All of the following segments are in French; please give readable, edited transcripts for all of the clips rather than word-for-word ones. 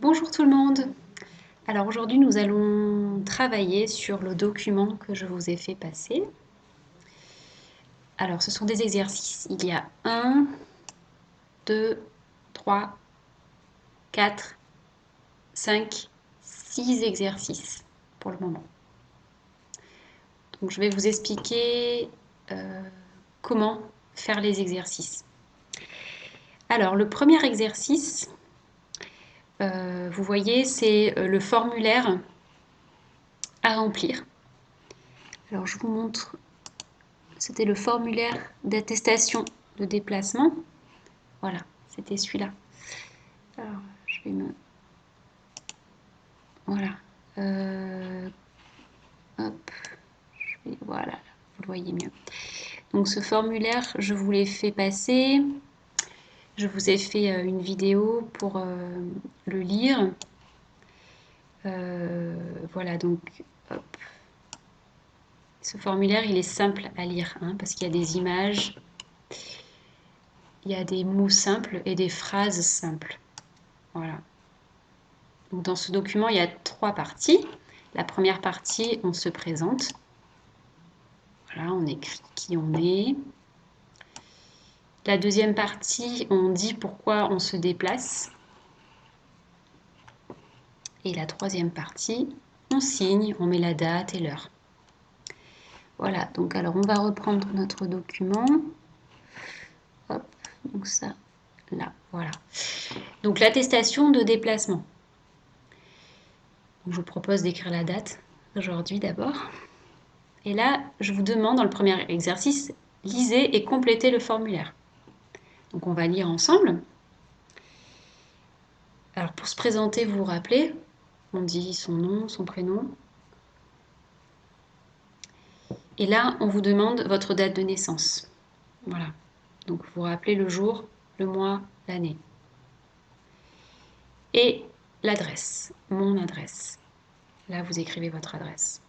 Bonjour tout le monde. Alors aujourd'hui nous allons travailler sur le document que je vous ai fait passer. Alors ce sont des exercices. Il y a 1, 2, 3, 4, 5, 6 exercices pour le moment. Donc je vais vous expliquer comment faire les exercices. Alors le premier exercice, vous voyez, c'est le formulaire à remplir. Alors je vous montre. C'était le formulaire d'attestation de déplacement. Voilà, c'était celui-là. Alors, je vais me... Voilà. Hop. Voilà, vous le voyez mieux. Donc ce formulaire, je vous l'ai fait passer. Je vous ai fait une vidéo pour le lire. Voilà, donc, hop. Ce formulaire, il est simple à lire, hein, parce qu'il y a des images, il y a des mots simples et des phrases simples. Voilà. Donc dans ce document, il y a 3 parties. La première partie, on se présente. Voilà, on écrit qui on est. La deuxième partie, on dit pourquoi on se déplace. Et la troisième partie, on signe, on met la date et l'heure. Voilà, donc alors on va reprendre notre document. Hop, donc ça, là, voilà. Donc l'attestation de déplacement. Donc, je vous propose d'écrire la date aujourd'hui d'abord. Et là, je vous demande dans le premier exercice, lisez et complétez le formulaire. Donc on va lire ensemble. Alors pour se présenter, vous vous rappelez, on dit son nom, son prénom. Et là, on vous demande votre date de naissance. Voilà. Donc vous vous rappelez le jour, le mois, l'année. Et l'adresse, mon adresse. Là, vous écrivez votre adresse.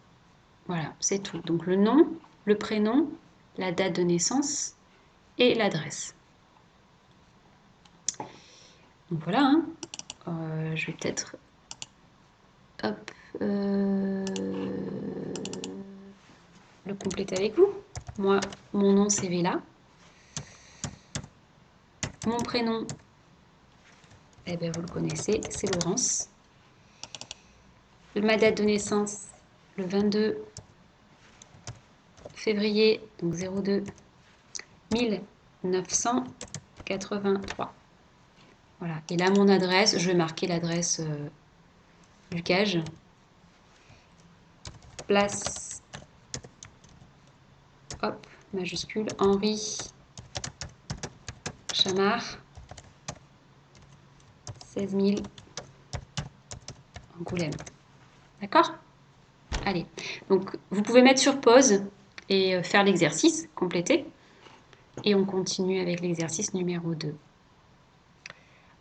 Voilà, c'est tout. Donc le nom, le prénom, la date de naissance et l'adresse. Donc voilà, hein. Je vais peut-être hop, le compléter avec vous. Moi, mon nom c'est Vela. Mon prénom, eh bien, vous le connaissez, c'est Laurence. Ma date de naissance, le 22 février, donc 02 1983. Voilà. Et là, mon adresse, je vais marquer l'adresse du cage. Place, hop, majuscule, Henri Chamard, 16 000, Angoulême. D'accord? Allez. Donc, vous pouvez mettre sur pause et faire l'exercice, compléter. Et on continue avec l'exercice numéro 2.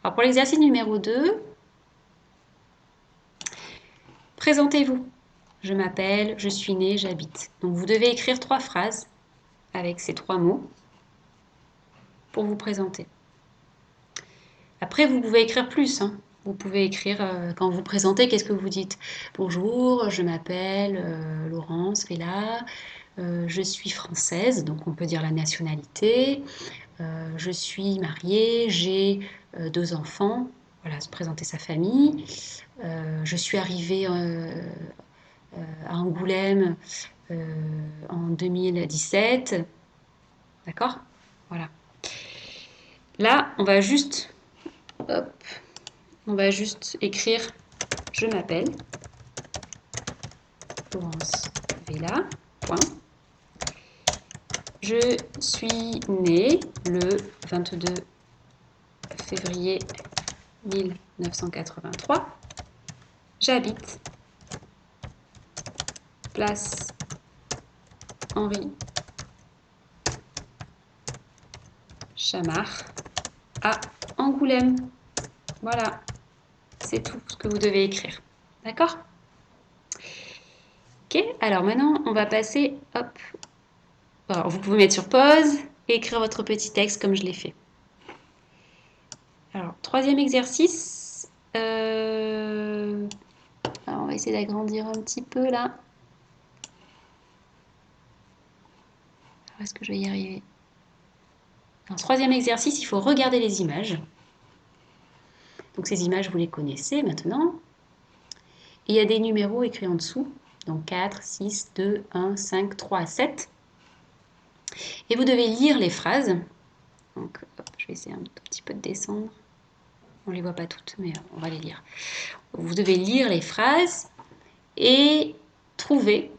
Alors, pour l'exercice numéro 2, présentez-vous. Je m'appelle, je suis née, j'habite. Donc, vous devez écrire 3 phrases avec ces 3 mots pour vous présenter. Après, vous pouvez écrire plus, hein. Vous pouvez écrire, quand vous vous présentez, qu'est-ce que vous dites? Bonjour, je m'appelle Laurence Vela, je suis française, donc on peut dire la nationalité. Je suis mariée, j'ai 2 enfants. Voilà, se présenter sa famille. Je suis arrivée à Angoulême en 2017. D'accord? Voilà. Là, hop, on va juste écrire je m'appelle Laurence Vela. Point. Je suis née le 22 février 1983. J'habite place Henri Chamard à Angoulême. Voilà, c'est tout ce que vous devez écrire. D'accord? Ok, alors maintenant on va passer, hop, alors, vous pouvez mettre sur pause et écrire votre petit texte comme je l'ai fait. Alors, troisième exercice, essayer d'agrandir un petit peu là. Est-ce que je vais y arriver? Dans ce troisième exercice, il faut regarder les images. Donc ces images, vous les connaissez maintenant. Et il y a des numéros écrits en dessous. Donc 4, 6, 2, 1, 5, 3, 7. Et vous devez lire les phrases. Donc hop, je vais essayer un tout petit peu de descendre. On ne les voit pas toutes, mais on va les lire. Vous devez lire les phrases et trouver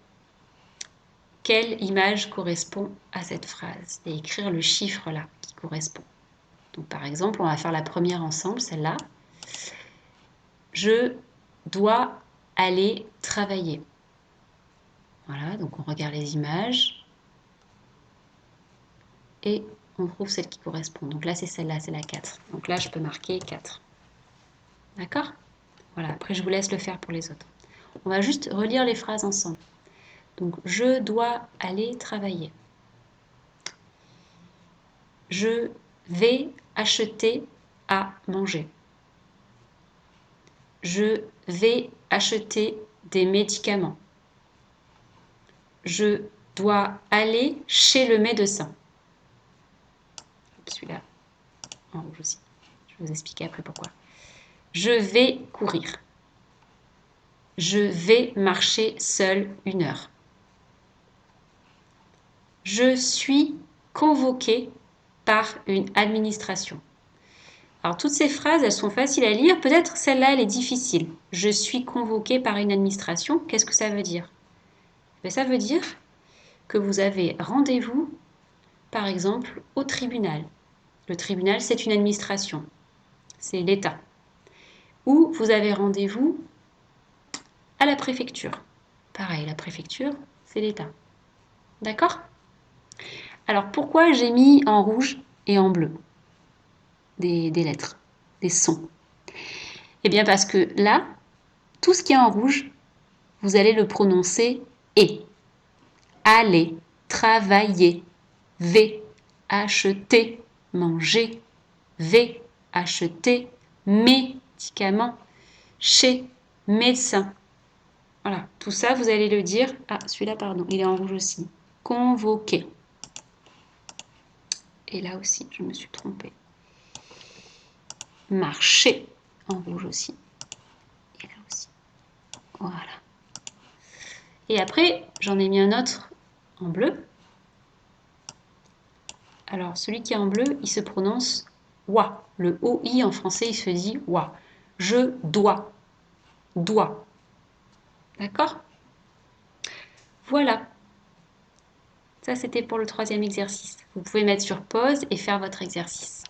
quelle image correspond à cette phrase et écrire le chiffre là qui correspond. Donc par exemple, on va faire la première ensemble, celle-là. Je dois aller travailler. Voilà, donc on regarde les images et on trouve celle qui correspond. Donc là, c'est celle-là, c'est la 4. Donc là, je peux marquer 4. D'accord? Voilà, après je vous laisse le faire pour les autres. On va juste relire les phrases ensemble. Donc, je dois aller travailler. Je vais acheter à manger. Je vais acheter des médicaments. Je dois aller chez le médecin. Celui-là, en rouge aussi. Je vais vous expliquer après pourquoi. Je vais courir. Je vais marcher seul 1 heure. Je suis convoqué par une administration. Alors toutes ces phrases, elles sont faciles à lire. Peut-être celle-là, elle est difficile. Je suis convoqué par une administration. Qu'est-ce que ça veut dire? Ça veut dire que vous avez rendez-vous, par exemple, au tribunal. Le tribunal, c'est une administration. C'est l'État. Ou vous avez rendez-vous à la préfecture. Pareil, la préfecture, c'est l'État. D'accord? Alors pourquoi j'ai mis en rouge et en bleu des lettres, des sons? Eh bien parce que là, tout ce qui est en rouge, vous allez le prononcer « et ». Aller, travailler, v, acheter, manger, v, acheter, médicaments, chez, médecin. Voilà, tout ça, vous allez le dire. Ah, celui-là, pardon, il est en rouge aussi. Convoquer. Et là aussi, je me suis trompée. Marcher, en rouge aussi. Et là aussi. Voilà. Et après, j'en ai mis un autre en bleu. Alors, celui qui est en bleu, il se prononce wa. Le OI en français, il se dit wa. Je dois. Dois. D'accord? Voilà. Ça, c'était pour le troisième exercice. Vous pouvez mettre sur pause et faire votre exercice.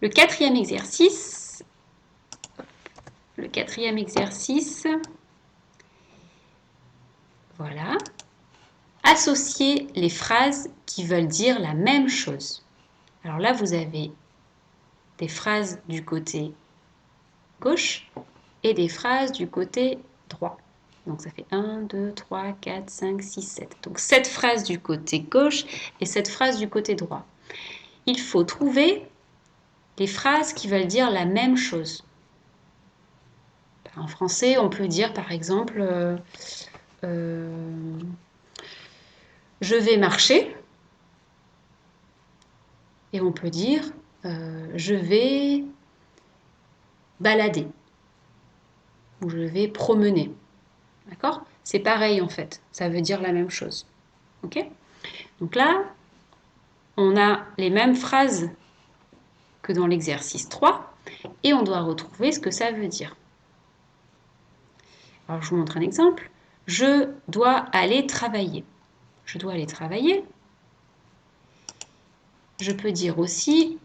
Le quatrième exercice. Voilà. Associer les phrases qui veulent dire la même chose. Alors là, vous avez des phrases du côté gauche et des phrases du côté droit. Donc ça fait 1, 2, 3, 4, 5, 6, 7. Donc 7 phrases du côté gauche et 7 phrases du côté droit. Il faut trouver les phrases qui veulent dire la même chose. En français, on peut dire par exemple je vais marcher. Et on peut dire je vais balader ou je vais promener. D'accord? C'est pareil en fait, ça veut dire la même chose. Ok? Donc là, on a les mêmes phrases que dans l'exercice 3 et on doit retrouver ce que ça veut dire. Alors je vous montre un exemple. Je dois aller travailler. Je dois aller travailler. Je peux dire aussi,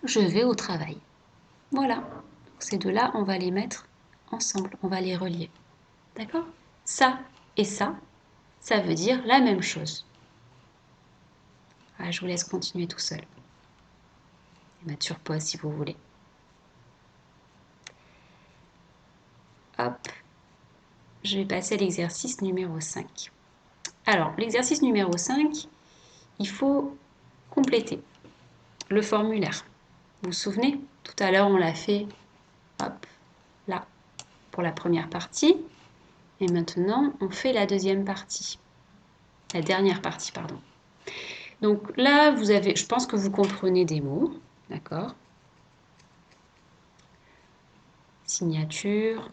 je vais au travail. Voilà. Donc ces deux-là, on va les mettre ensemble, on va les relier. D'accord? Ça et ça veut dire la même chose. Voilà, je vous laisse continuer tout seul. Et mettre sur pause si vous voulez. Hop. Je vais passer à l'exercice numéro 5. Alors, l'exercice numéro 5, il faut compléter. le formulaire. Vous vous souvenez? Tout à l'heure, on l'a fait, hop, là, pour la première partie. Et maintenant, on fait la deuxième partie. La dernière partie, pardon. Donc là, vous avez, je pense que vous comprenez des mots, d'accord? Signature,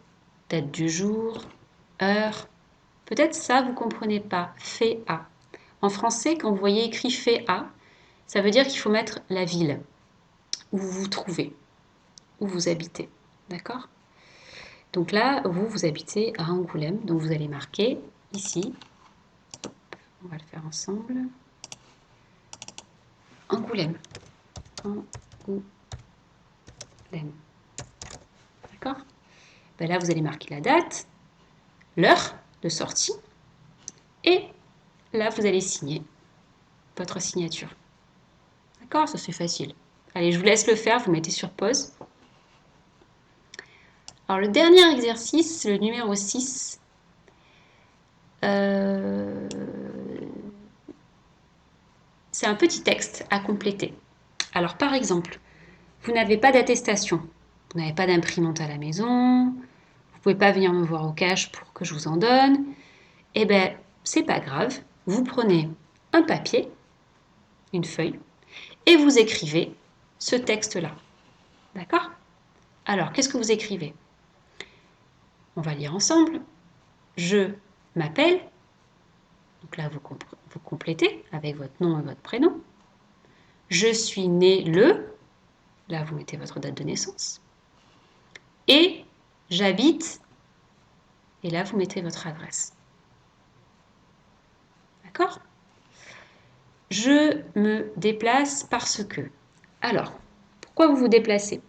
date du jour, heure. Peut-être ça, vous ne comprenez pas. Fait à. En français, quand vous voyez écrit fait à, ça veut dire qu'il faut mettre la ville où vous vous trouvez, où vous habitez. D'accord? Donc là, vous habitez à Angoulême. Donc vous allez marquer ici. On va le faire ensemble. Angoulême. Angoulême. D'accord? Ben là, vous allez marquer la date, l'heure de sortie. Et là, vous allez signer votre signature. D'accord? Ça, c'est facile. Allez, je vous laisse le faire. Vous mettez sur pause. Alors, le dernier exercice, le numéro 6, c'est un petit texte à compléter. Alors, par exemple, vous n'avez pas d'attestation, vous n'avez pas d'imprimante à la maison, vous ne pouvez pas venir me voir au cash pour que je vous en donne. Eh bien, c'est pas grave. Vous prenez un papier, une feuille, et vous écrivez ce texte-là. D'accord? Alors, qu'est-ce que vous écrivez? On va lire ensemble. Je m'appelle. Donc là, vous complétez avec votre nom et votre prénom. Je suis né le. Là, vous mettez votre date de naissance. Et j'habite. Et là, vous mettez votre adresse. D'accord? Je me déplace parce que. Alors, pourquoi vous vous déplacez?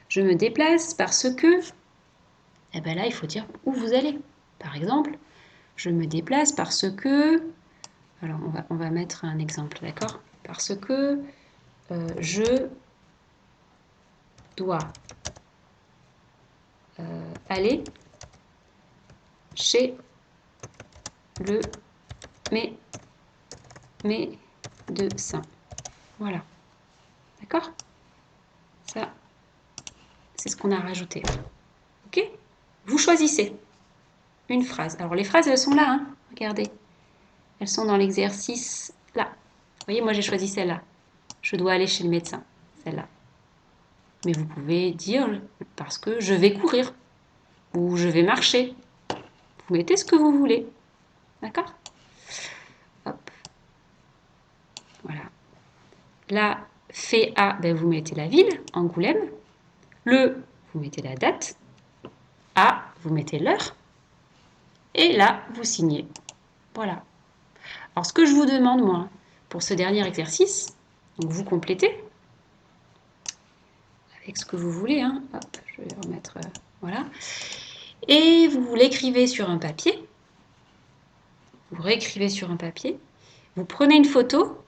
Je me déplace parce que. Eh bien là, il faut dire où vous allez. Par exemple, je me déplace parce que. Alors, on va mettre un exemple, d'accord? Parce que je dois aller chez le médecin. Voilà. D'accord? Ça, c'est ce qu'on a rajouté. Ok? Vous choisissez une phrase. Alors, les phrases, elles sont là, hein? Regardez. Elles sont dans l'exercice là. Vous voyez, moi, j'ai choisi celle-là. Je dois aller chez le médecin. Celle-là. Mais vous pouvez dire parce que je vais courir ou je vais marcher. Vous mettez ce que vous voulez. D'accord? Hop. Voilà. Là, fait à, ben vous mettez la ville, Angoulême. Le, vous mettez la date. À, vous mettez l'heure. Et là, vous signez. Voilà. Alors, ce que je vous demande, moi, pour ce dernier exercice, donc vous complétez avec ce que vous voulez. Hein. Hop, je vais remettre... voilà. Et vous l'écrivez sur un papier. Vous réécrivez sur un papier. Vous prenez une photo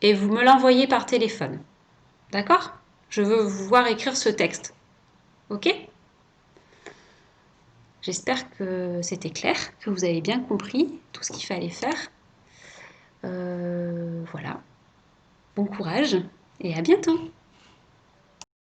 et vous me l'envoyez par téléphone. D'accord? Je veux vous voir écrire ce texte. Ok? J'espère que c'était clair, que vous avez bien compris tout ce qu'il fallait faire. Voilà. Bon courage et à bientôt!